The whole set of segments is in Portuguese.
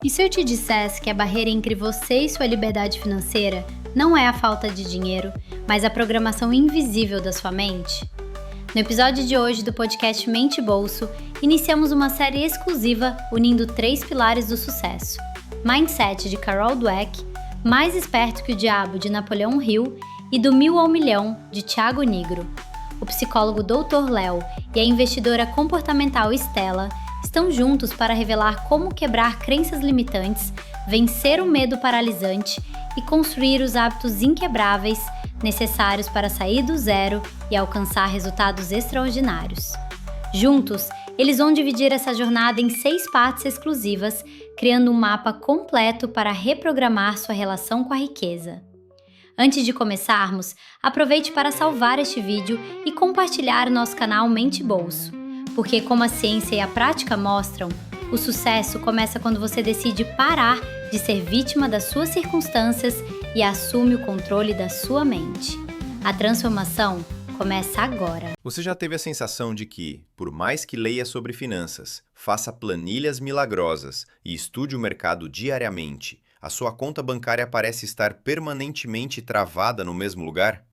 E se eu te dissesse que a barreira entre você e sua liberdade financeira não é a falta de dinheiro, mas a programação invisível da sua mente? No episódio de hoje do podcast Mente e Bolso, iniciamos uma série exclusiva unindo 3 pilares do sucesso: Mindset de Carol Dweck, Mais Esperto que o Diabo de Napoleão Hill e Do 1000 ao Milhão de Thiago Nigro. O psicólogo Dr. Léo e a investidora comportamental Estela estão juntos para revelar como quebrar crenças limitantes, vencer o medo paralisante e construir os hábitos inquebráveis necessários para sair do zero e alcançar resultados extraordinários. Juntos, eles vão dividir essa jornada em 6 partes exclusivas, criando um mapa completo para reprogramar sua relação com a riqueza. Antes de começarmos, aproveite para salvar este vídeo e compartilhar o nosso canal Mente e Bolso. Porque, como a ciência e a prática mostram, o sucesso começa quando você decide parar de ser vítima das suas circunstâncias e assume o controle da sua mente. A transformação começa agora. Você já teve a sensação de que, por mais que leia sobre finanças, faça planilhas milagrosas e estude o mercado diariamente, a sua conta bancária parece estar permanentemente travada no mesmo lugar?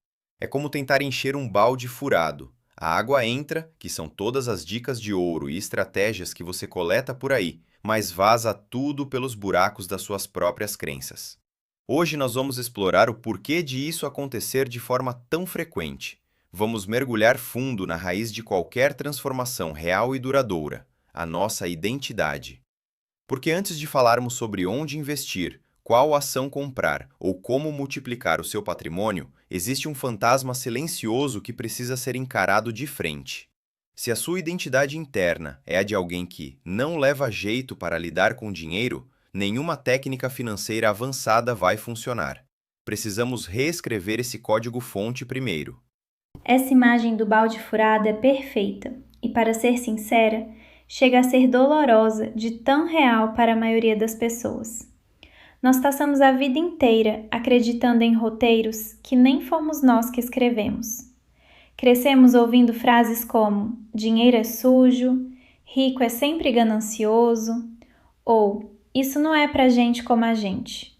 É como tentar encher um balde furado. A água entra, que são todas as dicas de ouro e estratégias que você coleta por aí, mas vaza tudo pelos buracos das suas próprias crenças. Hoje nós vamos explorar o porquê de isso acontecer de forma tão frequente. Vamos mergulhar fundo na raiz de qualquer transformação real e duradoura, a nossa identidade. Porque antes de falarmos sobre onde investir, qual ação comprar ou como multiplicar o seu patrimônio, existe um fantasma silencioso que precisa ser encarado de frente. Se a sua identidade interna é a de alguém que não leva jeito para lidar com dinheiro, nenhuma técnica financeira avançada vai funcionar. Precisamos reescrever esse código-fonte primeiro. Essa imagem do balde furado é perfeita e, para ser sincera, chega a ser dolorosa de tão real para a maioria das pessoas. Nós passamos a vida inteira acreditando em roteiros que nem fomos nós que escrevemos. Crescemos ouvindo frases como dinheiro é sujo, rico é sempre ganancioso ou isso não é pra gente como a gente.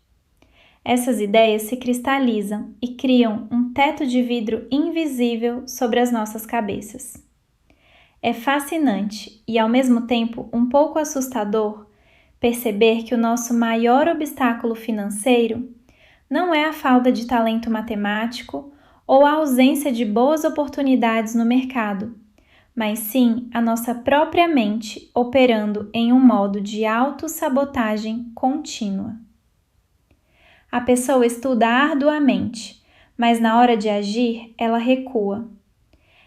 Essas ideias se cristalizam e criam um teto de vidro invisível sobre as nossas cabeças. É fascinante e, ao mesmo tempo, um pouco assustador perceber que o nosso maior obstáculo financeiro não é a falta de talento matemático ou a ausência de boas oportunidades no mercado, mas sim a nossa própria mente operando em um modo de autossabotagem contínua. A pessoa estuda arduamente, mas na hora de agir, ela recua.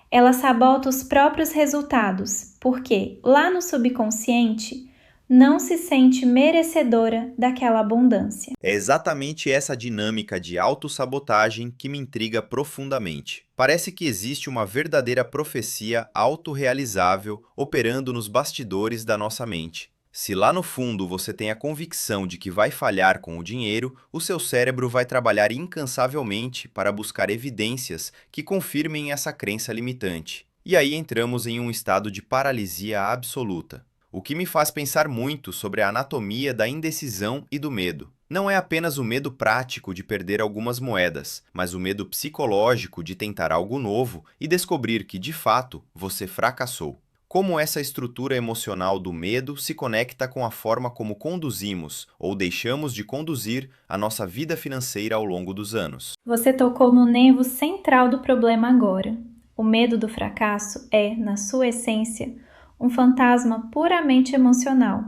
Ela sabota os próprios resultados, porque, lá no subconsciente, não se sente merecedora daquela abundância. É exatamente essa dinâmica de autossabotagem que me intriga profundamente. Parece que existe uma verdadeira profecia autorrealizável operando nos bastidores da nossa mente. Se lá no fundo você tem a convicção de que vai falhar com o dinheiro, o seu cérebro vai trabalhar incansavelmente para buscar evidências que confirmem essa crença limitante. E aí entramos em um estado de paralisia absoluta. O que me faz pensar muito sobre a anatomia da indecisão e do medo. Não é apenas o medo prático de perder algumas moedas, mas o medo psicológico de tentar algo novo e descobrir que, de fato, você fracassou. Como essa estrutura emocional do medo se conecta com a forma como conduzimos ou deixamos de conduzir a nossa vida financeira ao longo dos anos. Você tocou no nervo central do problema agora. O medo do fracasso é, na sua essência, um fantasma puramente emocional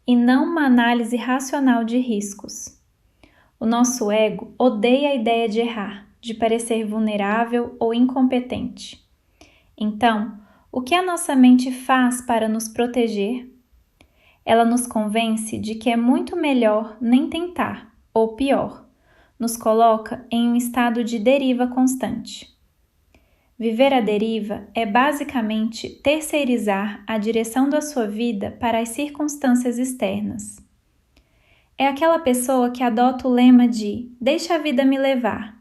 e não uma análise racional de riscos. O nosso ego odeia a ideia de errar, de parecer vulnerável ou incompetente. Então, o que a nossa mente faz para nos proteger? Ela nos convence de que é muito melhor nem tentar, ou pior, nos coloca em um estado de deriva constante. Viver à deriva é basicamente terceirizar a direção da sua vida para as circunstâncias externas. É aquela pessoa que adota o lema de "deixa a vida me levar",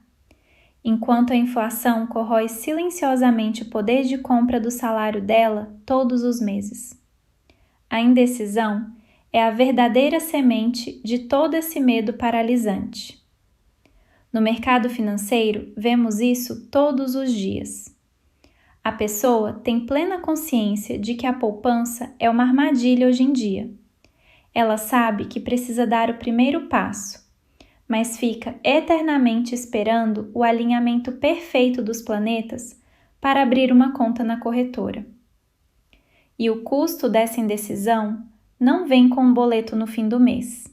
enquanto a inflação corrói silenciosamente o poder de compra do salário dela todos os meses. A indecisão é a verdadeira semente de todo esse medo paralisante. No mercado financeiro, vemos isso todos os dias. A pessoa tem plena consciência de que a poupança é uma armadilha hoje em dia. Ela sabe que precisa dar o primeiro passo, mas fica eternamente esperando o alinhamento perfeito dos planetas para abrir uma conta na corretora. E o custo dessa indecisão não vem com um boleto no fim do mês.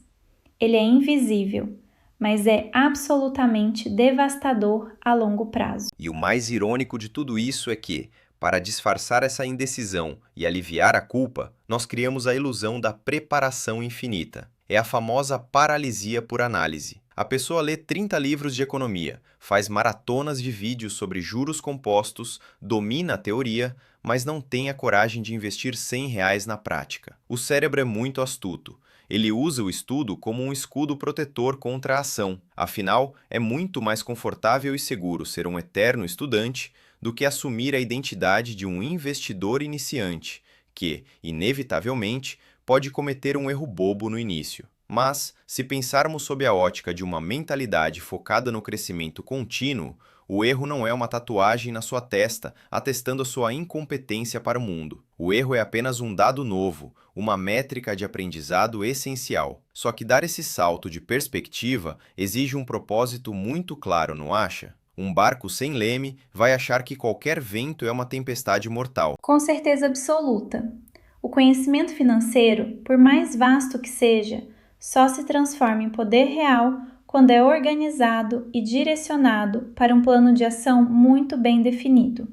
Ele é invisível, mas é absolutamente devastador a longo prazo. E o mais irônico de tudo isso é que, para disfarçar essa indecisão e aliviar a culpa, nós criamos a ilusão da preparação infinita. É a famosa paralisia por análise. A pessoa lê 30 livros de economia, faz maratonas de vídeos sobre juros compostos, domina a teoria, mas não tem a coragem de investir R$ 100 na prática. O cérebro é muito astuto. Ele usa o estudo como um escudo protetor contra a ação. Afinal, é muito mais confortável e seguro ser um eterno estudante do que assumir a identidade de um investidor iniciante, que, inevitavelmente, pode cometer um erro bobo no início. Mas, se pensarmos sob a ótica de uma mentalidade focada no crescimento contínuo, o erro não é uma tatuagem na sua testa atestando a sua incompetência para o mundo. O erro é apenas um dado novo, uma métrica de aprendizado essencial. Só que dar esse salto de perspectiva exige um propósito muito claro, não acha? Um barco sem leme vai achar que qualquer vento é uma tempestade mortal. Com certeza absoluta. O conhecimento financeiro, por mais vasto que seja, só se transforma em poder real quando é organizado e direcionado para um plano de ação muito bem definido.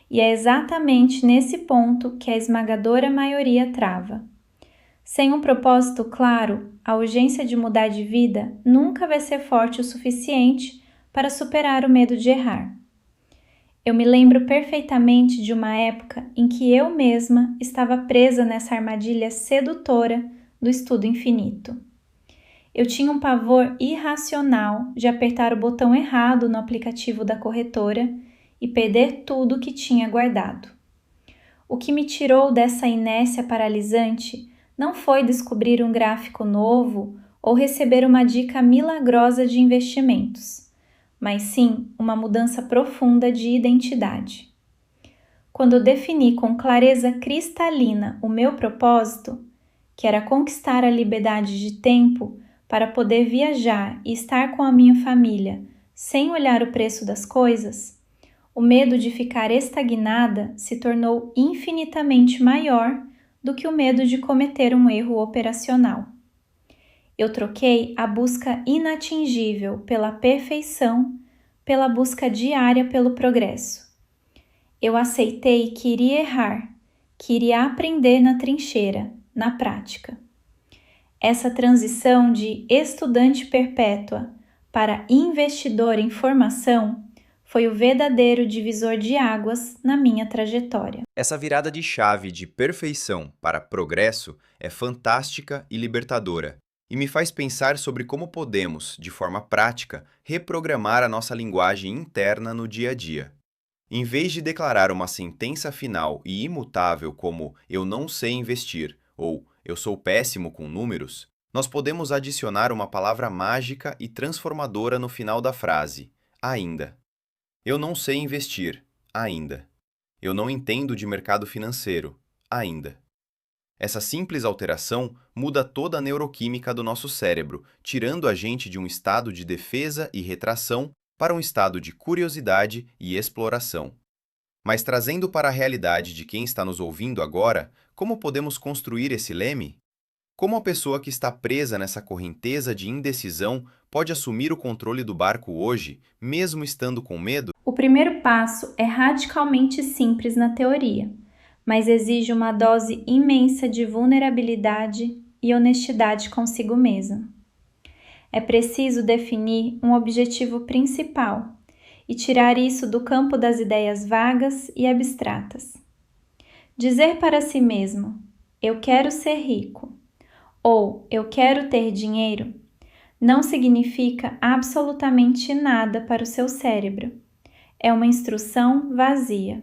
E é exatamente nesse ponto que a esmagadora maioria trava. Sem um propósito claro, a urgência de mudar de vida nunca vai ser forte o suficiente para superar o medo de errar. Eu me lembro perfeitamente de uma época em que eu mesma estava presa nessa armadilha sedutora do estudo infinito. Eu tinha um pavor irracional de apertar o botão errado no aplicativo da corretora e perder tudo que tinha guardado. O que me tirou dessa inércia paralisante não foi descobrir um gráfico novo ou receber uma dica milagrosa de investimentos, mas sim uma mudança profunda de identidade. Quando eu defini com clareza cristalina o meu propósito, que era conquistar a liberdade de tempo para poder viajar e estar com a minha família sem olhar o preço das coisas, o medo de ficar estagnada se tornou infinitamente maior do que o medo de cometer um erro operacional. Eu troquei a busca inatingível pela perfeição pela busca diária pelo progresso. Eu aceitei que iria errar, que iria aprender na trincheira, na prática. Essa transição de estudante perpétua para investidor em formação foi o verdadeiro divisor de águas na minha trajetória. Essa virada de chave de perfeição para progresso é fantástica e libertadora, e me faz pensar sobre como podemos, de forma prática, reprogramar a nossa linguagem interna no dia a dia. Em vez de declarar uma sentença final e imutável como "eu não sei investir" ou "eu sou péssimo com números", nós podemos adicionar uma palavra mágica e transformadora no final da frase: ainda. Eu não sei investir, ainda. Eu não entendo de mercado financeiro, ainda. Essa simples alteração muda toda a neuroquímica do nosso cérebro, tirando a gente de um estado de defesa e retração para um estado de curiosidade e exploração. Mas trazendo para a realidade de quem está nos ouvindo agora, como podemos construir esse leme? Como a pessoa que está presa nessa correnteza de indecisão pode assumir o controle do barco hoje, mesmo estando com medo? O primeiro passo é radicalmente simples na teoria, mas exige uma dose imensa de vulnerabilidade e honestidade consigo mesma. É preciso definir um objetivo principal e tirar isso do campo das ideias vagas e abstratas. Dizer para si mesmo, eu quero ser rico, ou eu quero ter dinheiro, não significa absolutamente nada para o seu cérebro. É uma instrução vazia.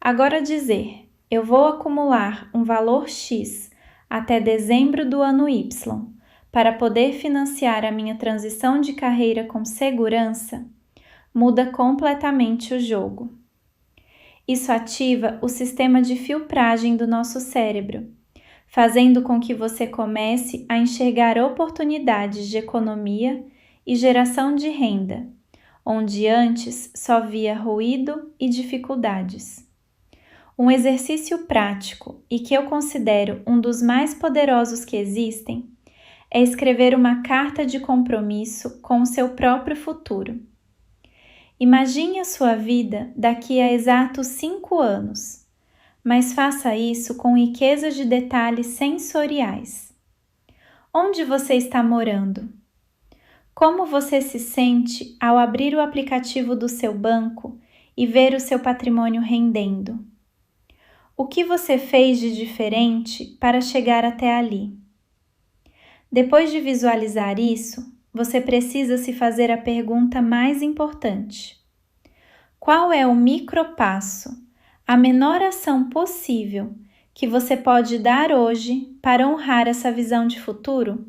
Agora dizer, eu vou acumular um valor X até dezembro do ano Y, para poder financiar a minha transição de carreira com segurança, muda completamente o jogo. Isso ativa o sistema de filtragem do nosso cérebro, fazendo com que você comece a enxergar oportunidades de economia e geração de renda, onde antes só via ruído e dificuldades. Um exercício prático e que eu considero um dos mais poderosos que existem é escrever uma carta de compromisso com o seu próprio futuro. Imagine a sua vida daqui a exatos 5 anos, mas faça isso com riqueza de detalhes sensoriais. Onde você está morando? Como você se sente ao abrir o aplicativo do seu banco e ver o seu patrimônio rendendo? O que você fez de diferente para chegar até ali? Depois de visualizar isso, você precisa se fazer a pergunta mais importante: qual é o micropasso, a menor ação possível que você pode dar hoje para honrar essa visão de futuro?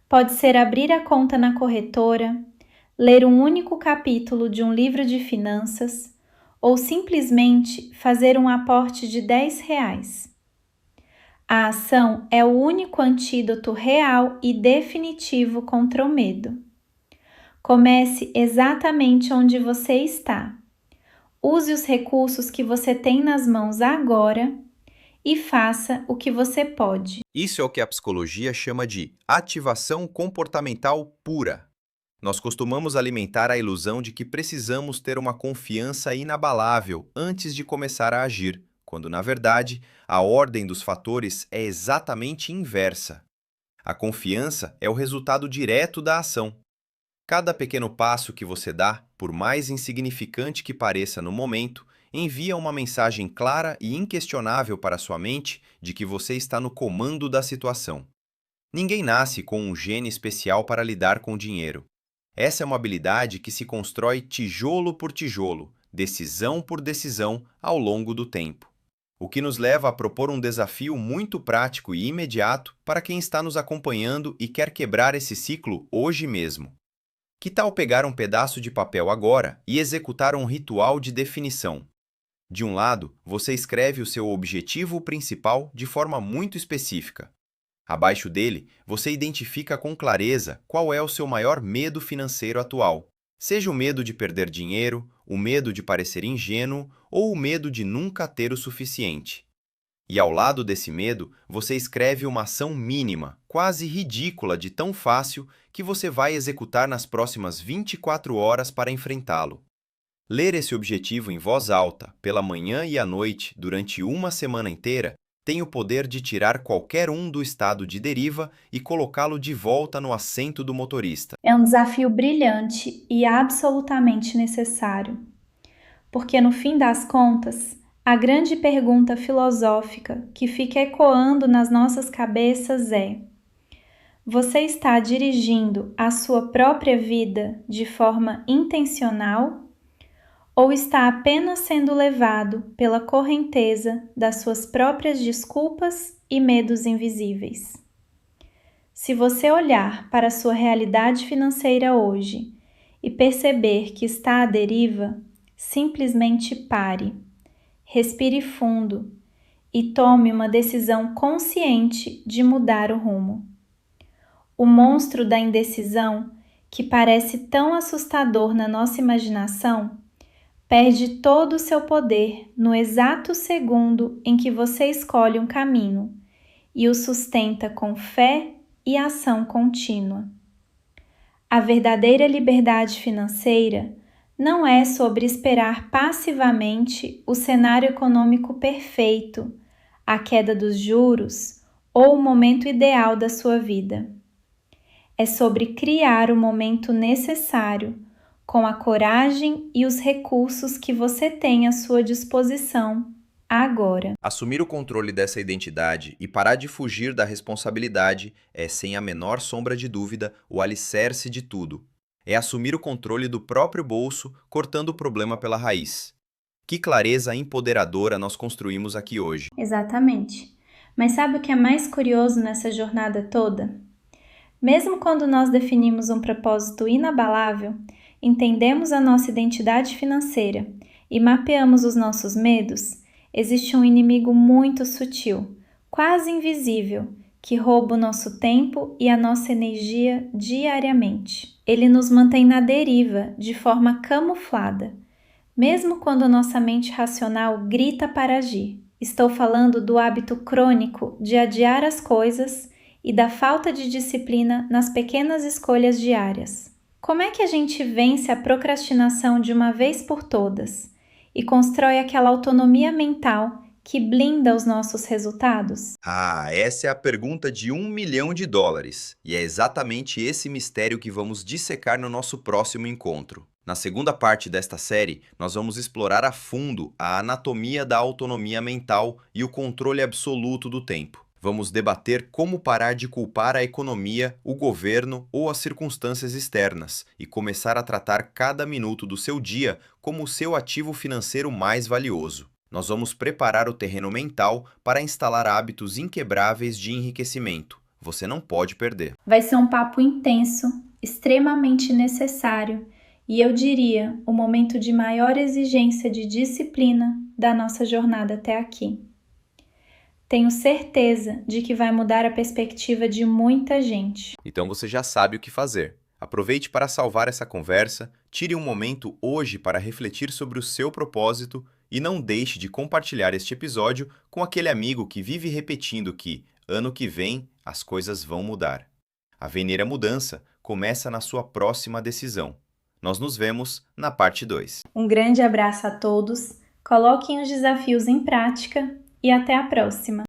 Pode ser abrir a conta na corretora, ler um único capítulo de um livro de finanças ou simplesmente fazer um aporte de R$ 10. A ação é o único antídoto real e definitivo contra o medo. Comece exatamente onde você está. Use os recursos que você tem nas mãos agora e faça o que você pode. Isso é o que a psicologia chama de ativação comportamental pura. Nós costumamos alimentar a ilusão de que precisamos ter uma confiança inabalável antes de começar a agir, quando, na verdade, a ordem dos fatores é exatamente inversa. A confiança é o resultado direto da ação. Cada pequeno passo que você dá, por mais insignificante que pareça no momento, envia uma mensagem clara e inquestionável para sua mente de que você está no comando da situação. Ninguém nasce com um gene especial para lidar com dinheiro. Essa é uma habilidade que se constrói tijolo por tijolo, decisão por decisão, ao longo do tempo. O que nos leva a propor um desafio muito prático e imediato para quem está nos acompanhando e quer quebrar esse ciclo hoje mesmo. Que tal pegar um pedaço de papel agora e executar um ritual de definição? De um lado, você escreve o seu objetivo principal de forma muito específica. Abaixo dele, você identifica com clareza qual é o seu maior medo financeiro atual. Seja o medo de perder dinheiro, o medo de parecer ingênuo ou o medo de nunca ter o suficiente. E ao lado desse medo, você escreve uma ação mínima, quase ridícula de tão fácil, que você vai executar nas próximas 24 horas para enfrentá-lo. Ler esse objetivo em voz alta, pela manhã e à noite, durante uma semana inteira, tem o poder de tirar qualquer um do estado de deriva e colocá-lo de volta no assento do motorista. É um desafio brilhante e absolutamente necessário, porque no fim das contas, a grande pergunta filosófica que fica ecoando nas nossas cabeças é: você está dirigindo a sua própria vida de forma intencional? Ou está apenas sendo levado pela correnteza das suas próprias desculpas e medos invisíveis? Se você olhar para a sua realidade financeira hoje e perceber que está à deriva, simplesmente pare, respire fundo e tome uma decisão consciente de mudar o rumo. O monstro da indecisão, que parece tão assustador na nossa imaginação, perde todo o seu poder no exato segundo em que você escolhe um caminho e o sustenta com fé e ação contínua. A verdadeira liberdade financeira não é sobre esperar passivamente o cenário econômico perfeito, a queda dos juros ou o momento ideal da sua vida. É sobre criar o momento necessário com a coragem e os recursos que você tem à sua disposição agora. Assumir o controle dessa identidade e parar de fugir da responsabilidade é, sem a menor sombra de dúvida, o alicerce de tudo. É assumir o controle do próprio bolso, cortando o problema pela raiz. Que clareza empoderadora nós construímos aqui hoje. Exatamente. Mas sabe o que é mais curioso nessa jornada toda? Mesmo quando nós definimos um propósito inabalável, entendemos a nossa identidade financeira e mapeamos os nossos medos, existe um inimigo muito sutil, quase invisível, que rouba o nosso tempo e a nossa energia diariamente. Ele nos mantém na deriva, de forma camuflada, mesmo quando nossa mente racional grita para agir. Estou falando do hábito crônico de adiar as coisas e da falta de disciplina nas pequenas escolhas diárias. Como é que a gente vence a procrastinação de uma vez por todas e constrói aquela autonomia mental que blinda os nossos resultados? Essa é a pergunta de $1 milhão. E é exatamente esse mistério que vamos dissecar no nosso próximo encontro. Na segunda parte desta série, nós vamos explorar a fundo a anatomia da autonomia mental e o controle absoluto do tempo. Vamos debater como parar de culpar a economia, o governo ou as circunstâncias externas e começar a tratar cada minuto do seu dia como o seu ativo financeiro mais valioso. Nós vamos preparar o terreno mental para instalar hábitos inquebráveis de enriquecimento. Você não pode perder. Vai ser um papo intenso, extremamente necessário e eu diria o momento de maior exigência de disciplina da nossa jornada até aqui. Tenho certeza de que vai mudar a perspectiva de muita gente. Então você já sabe o que fazer. Aproveite para salvar essa conversa, tire um momento hoje para refletir sobre o seu propósito e não deixe de compartilhar este episódio com aquele amigo que vive repetindo que, ano que vem, as coisas vão mudar. A verdadeira mudança começa na sua próxima decisão. Nós nos vemos na parte 2. Um grande abraço a todos, coloquem os desafios em prática e até a próxima!